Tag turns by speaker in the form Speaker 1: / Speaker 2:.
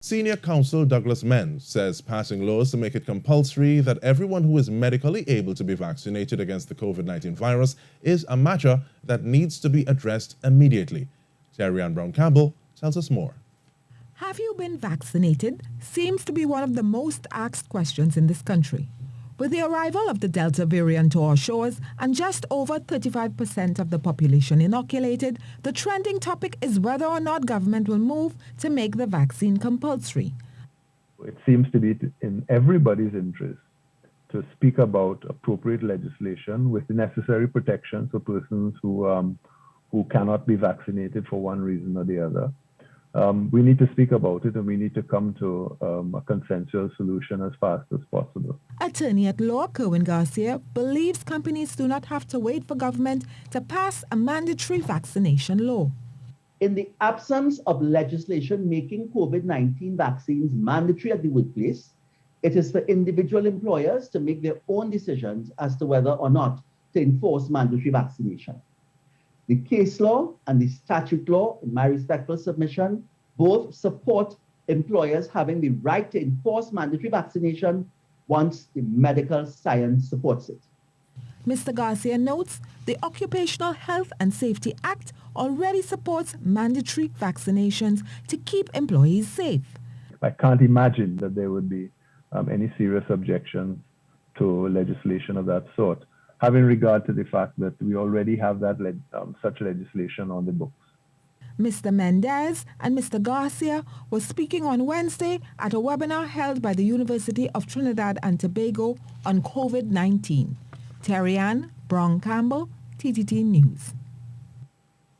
Speaker 1: Senior Counsel Douglas Mendes says passing laws to make it compulsory that everyone who is medically able to be vaccinated against the COVID-19 virus is a matter that needs to be addressed immediately. Terry-Ann Brown-Campbell tells us more.
Speaker 2: Have you been vaccinated? Seems to be one of the most asked questions in this country. With the arrival of the Delta variant to our shores and just over 35% of the population inoculated, the trending topic is whether or not government will move to make the vaccine compulsory.
Speaker 3: It seems to be in everybody's interest to speak about appropriate legislation with the necessary protections for persons who cannot be vaccinated for one reason or the other. We need to speak about it, and we need to come to a consensual solution as fast as possible.
Speaker 2: Attorney at law Kerwin Garcia believes companies do not have to wait for government to pass a mandatory vaccination law.
Speaker 4: In the absence of legislation making COVID-19 vaccines mandatory at the workplace, it is for individual employers to make their own decisions as to whether or not to enforce mandatory vaccination. The case law and the statute law, in my respectful submission, both support employers having the right to enforce mandatory vaccination once the medical science supports it.
Speaker 2: Mr. Garcia notes the Occupational Health and Safety Act already supports mandatory vaccinations to keep employees safe.
Speaker 3: I can't imagine that there would be any serious objections to legislation of that sort, having regard to the fact that we already have that such legislation on the books.
Speaker 2: Mr. Mendes and Mr. Garcia were speaking on Wednesday at a webinar held by the University of Trinidad and Tobago on COVID-19. Terry-Ann Brown-Campbell, TTT News.